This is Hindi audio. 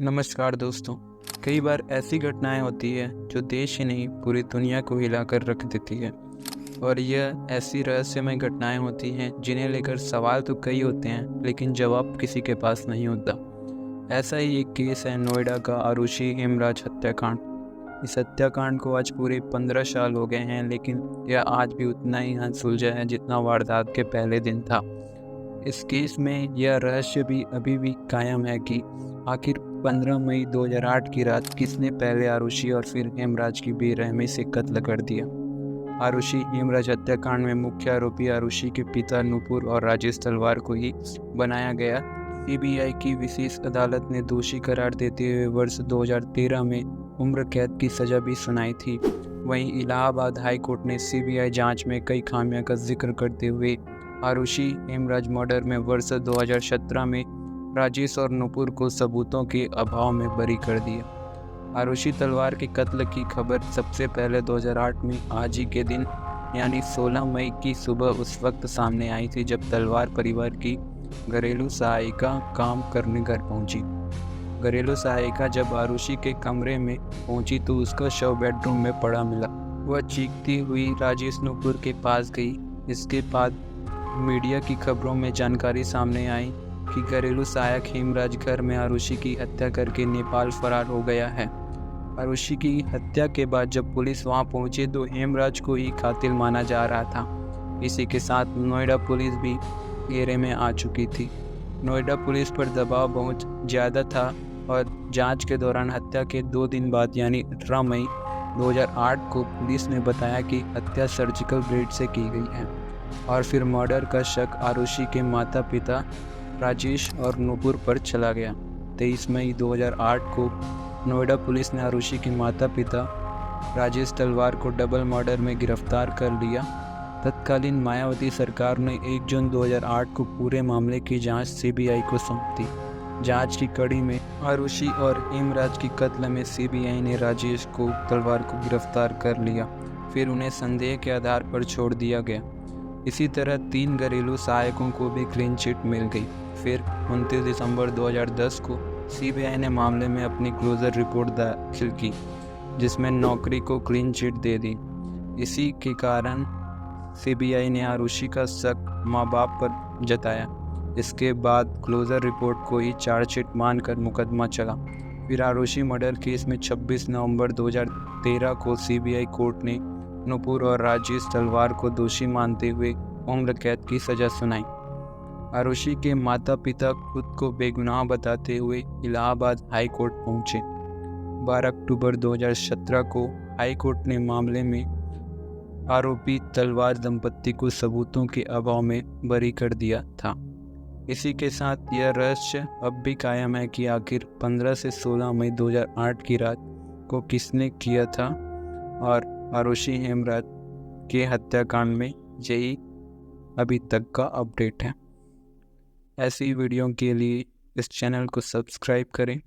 नमस्कार दोस्तों। कई बार ऐसी घटनाएं होती है जो देश ही नहीं पूरी दुनिया को हिलाकर रख देती है। और यह ऐसी रहस्यमय घटनाएं होती हैं जिन्हें लेकर सवाल तो कई होते हैं लेकिन जवाब किसी के पास नहीं होता। ऐसा ही एक केस है नोएडा का आरुषि हेमराज हत्याकांड। इस हत्याकांड को आज पूरे 15 साल हो गए हैं, लेकिन यह आज भी उतना ही अनसुलझा है जितना वारदात के पहले दिन था। इस केस में यह रहस्य भी अभी भी कायम है कि आखिर 15 मई 2008 की रात किसने पहले आरुषि और फिर हेमराज की बेरहमी से कत्ल कर दिया। आरुषि हेमराज हत्याकांड में मुख्य आरोपी आरुषि के पिता नुपुर और राजेश तलवार को ही बनाया गया। सीबीआई की विशेष अदालत ने दोषी करार देते हुए वर्ष 2013 में उम्र कैद की सजा भी सुनाई थी। वहीं इलाहाबाद हाई कोर्ट ने सीबीआई जांच में कई खामियों का जिक्र करते हुए आरुषि हेमराज मर्डर में वर्ष 2017 में राजेश और नुपुर को सबूतों के अभाव में बरी कर दिया। आरुषि तलवार के कत्ल की खबर सबसे पहले 2008 में आज ही के दिन यानी 16 मई की सुबह उस वक्त सामने आई थी जब तलवार परिवार की घरेलू सहायिका काम करने घर पहुंची। घरेलू सहायिका जब आरुषि के कमरे में पहुंची तो उसका शव बेडरूम में पड़ा मिला। वह चीखती हुई राजेश नुपुर के पास गई। इसके बाद मीडिया की खबरों में जानकारी सामने आई कि घरेलू सहायक हेमराज घर में आरुषि की हत्या करके नेपाल फरार हो गया है। आरुषि की हत्या के बाद जब पुलिस वहां पहुंची तो हेमराज को ही कातिल माना जा रहा था। इसी के साथ नोएडा पुलिस भी घेरे में आ चुकी थी। नोएडा पुलिस पर दबाव बहुत ज़्यादा था और जांच के दौरान हत्या के 2 दिन बाद यानी 18 मई 2008 को पुलिस ने बताया कि हत्या सर्जिकल ब्लेड से की गई है। और फिर मर्डर का शक आरुषि के माता पिता राजेश और नुपुर पर चला गया। 23 मई 2008 को नोएडा पुलिस ने आरुषि के माता पिता राजेश तलवार को डबल मर्डर में गिरफ्तार कर लिया। तत्कालीन मायावती सरकार ने 1 जून 2008 को पूरे मामले की जांच सीबीआई को सौंप दी। जांच की कड़ी में आरुषि और हेमराज की कत्ल में सीबीआई ने राजेश को तलवार को गिरफ्तार कर लिया। फिर उन्हें संदेह के आधार पर छोड़ दिया गया। इसी तरह 3 घरेलू सहायकों को भी क्लीन चिट मिल गई। फिर 29 दिसंबर 2010 को सीबीआई ने मामले में अपनी क्लोजर रिपोर्ट दाखिल की, जिसमें नौकरी को क्लीन चिट दे दी। इसी के कारण सीबीआई ने आरुषि का शक माँ बाप पर जताया। इसके बाद क्लोजर रिपोर्ट को ही चार्जशीट मानकर मुकदमा चला। फिर आरुषि मर्डर केस में 26 नवंबर 2013 को सीबीआई कोर्ट ने नुपुर और राजेश तलवार को दोषी मानते हुए उम्र कैद की सजा सुनाई। आरुषि के माता पिता खुद को बेगुनाह बताते हुए इलाहाबाद हाई कोर्ट पहुंचे। 12 अक्टूबर 2017 को हाई कोर्ट ने मामले में आरोपी तलवार दंपत्ति को सबूतों के अभाव में बरी कर दिया था। इसी के साथ यह रहस्य अब भी कायम है कि आखिर 15 से 16 मई 2008 की रात को किसने किया था। और आरुषि हेमराज के हत्याकांड में यही अभी तक का अपडेट है। ऐसी वीडियो के लिए इस चैनल को सब्सक्राइब करें।